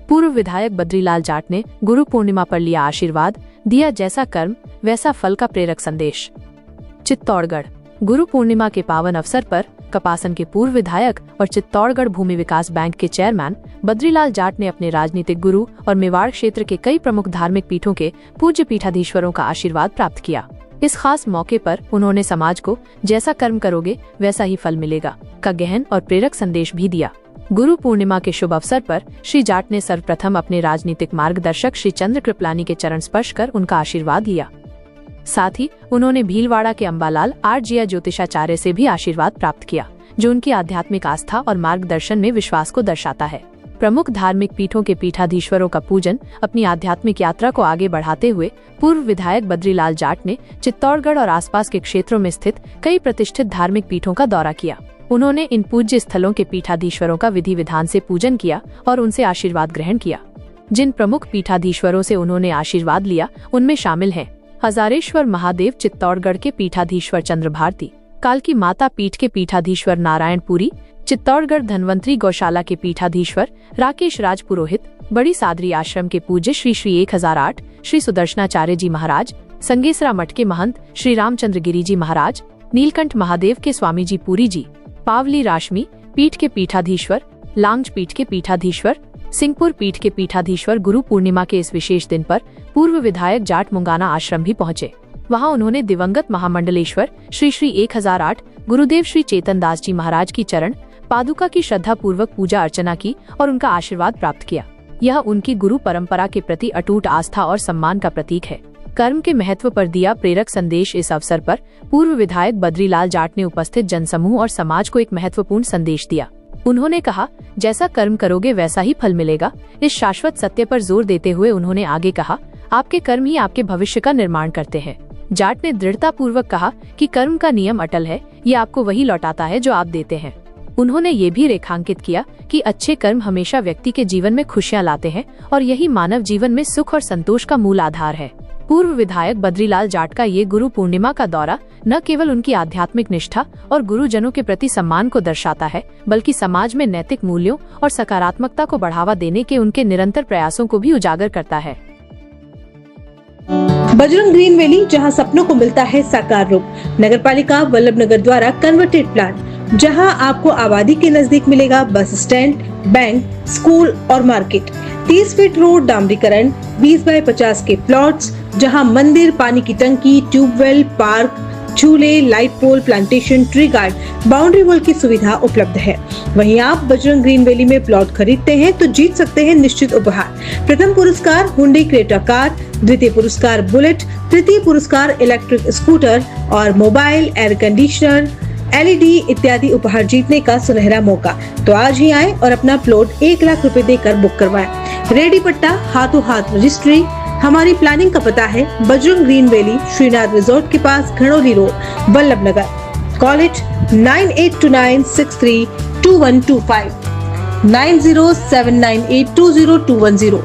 पूर्व विधायक बद्रीलाल जाट ने गुरु पूर्णिमा पर लिया आशीर्वाद, दिया जैसा कर्म वैसा फल का प्रेरक संदेश। चित्तौड़गढ़ गुरु पूर्णिमा के पावन अवसर पर कपासन के पूर्व विधायक और चित्तौड़गढ़ भूमि विकास बैंक के चेयरमैन बद्रीलाल जाट ने अपने राजनीतिक गुरु और मेवाड़ क्षेत्र के कई प्रमुख धार्मिक पीठों के पूज्य पीठाधीश्वरों का आशीर्वाद प्राप्त किया। इस खास मौके पर उन्होंने समाज को जैसा कर्म करोगे वैसा ही फल मिलेगा का गहन और प्रेरक संदेश भी दिया। गुरु पूर्णिमा के शुभ अवसर पर श्री जाट ने सर्वप्रथम अपने राजनीतिक मार्गदर्शक श्री चंद्र कृपलानी के चरण स्पर्श कर उनका आशीर्वाद लिया। साथ ही उन्होंने भीलवाड़ा के अंबालाल आर्जिया ज्योतिषाचार्य से भी आशीर्वाद प्राप्त किया, जो उनकी आध्यात्मिक आस्था और मार्गदर्शन में विश्वास को दर्शाता है। प्रमुख धार्मिक पीठों के पीठाधीश्वरों का पूजन अपनी आध्यात्मिक यात्रा को आगे बढ़ाते हुए पूर्व विधायक बद्रीलाल जाट ने चित्तौड़गढ़ और आसपास के क्षेत्रों में स्थित कई प्रतिष्ठित धार्मिक पीठों का दौरा किया। उन्होंने इन पूज्य स्थलों के पीठाधीश्वरों का विधि विधान से पूजन किया और उनसे आशीर्वाद ग्रहण किया। जिन प्रमुख पीठाधीश्वरों से उन्होंने आशीर्वाद लिया उनमें शामिल हैं हजारेश्वर महादेव चित्तौड़गढ़ के पीठाधीश्वर चंद्र भारती, कालकी माता पीठ के पीठाधीश्वर नारायणपुरी, चित्तौड़गढ़ धन्वंतरी गौशाला के पीठाधीश्वर राकेश राज पुरोहित, बड़ी सादरी आश्रम के पूज्य श्री श्री 1008 श्री सुदर्शनाचार्य जी महाराज, संगेसरा मठ के महंत श्री रामचंद्र गिरी जी महाराज, नीलकंठ महादेव के स्वामी जी पुरी जी, पावली राशमी पीठ के पीठाधीश्वर, लांगज पीठ के पीठाधीश्वर, सिंहपुर पीठ के पीठाधीश्वर गुरु पूर्णिमा के इस विशेष दिन पर पूर्व विधायक जाट मुंगाना आश्रम भी पहुंचे। वहां उन्होंने दिवंगत महामंडलेश्वर श्री श्री 1008 गुरुदेव श्री चेतन दास जी महाराज की चरण पादुका की श्रद्धा पूर्वक पूजा अर्चना की और उनका आशीर्वाद प्राप्त किया। यह उनकी गुरु परंपरा के प्रति अटूट आस्था और सम्मान का प्रतीक है। कर्म के महत्व पर दिया प्रेरक संदेश। इस अवसर पर पूर्व विधायक बद्रीलाल जाट ने उपस्थित जनसमूह और समाज को एक महत्वपूर्ण संदेश दिया। उन्होंने कहा, जैसा कर्म करोगे वैसा ही फल मिलेगा। इस शाश्वत सत्य पर जोर देते हुए उन्होंने आगे कहा, आपके कर्म ही आपके भविष्य का निर्माण करते हैं। जाट ने दृढ़ता पूर्वक कहा कि कर्म का नियम अटल है, ये आपको वही लौटाता है जो आप देते हैं। उन्होंने ये भी रेखांकित किया कि अच्छे कर्म हमेशा व्यक्ति के जीवन में खुशियां लाते हैं और यही मानव जीवन में सुख और संतोष का मूल आधार है। पूर्व विधायक बद्रीलाल जाट का ये गुरु पूर्णिमा का दौरा न केवल उनकी आध्यात्मिक निष्ठा और गुरुजनों के प्रति सम्मान को दर्शाता है, बल्कि समाज में नैतिक मूल्यों और सकारात्मकता को बढ़ावा देने के उनके निरंतर प्रयासों को भी उजागर करता है। बजरंग ग्रीन वैली, जहां सपनों को मिलता है साकार रूप। नगरपालिका वल्लभनगर द्वारा कन्वर्टेड प्लान, जहां आपको आबादी के नजदीक मिलेगा बस स्टैंड, बैंक, स्कूल और मार्केट। 30 फीट रोड डामरीकरण, 20 बाय 50 के प्लॉट्स, जहां मंदिर, पानी की टंकी, ट्यूबवेल, पार्क, झूले, light pole, plantation, tree guard, boundary wall की सुविधा उपलब्ध है। वहीं आप बजरंग ग्रीन वैली में प्लॉट खरीदते हैं तो जीत सकते हैं निश्चित उपहार। प्रथम पुरस्कार हुंडई क्रेटा कार, द्वितीय पुरस्कार बुलेट, तृतीय पुरस्कार इलेक्ट्रिक स्कूटर और मोबाइल, एयर कंडीशनर, LED इत्यादि उपहार जीतने का सुनहरा मौका। तो आज ही आए और अपना प्लॉट 1 लाख रुपए देकर बुक करवाएं। रेडी पट्टा, हाथों हाथ रजिस्ट्री। हमारी प्लानिंग का पता है Bajrang green valley, Shrinath resort के पास, Ghadoli road, Vallabhnagar. Call it 9829632125 9079820210।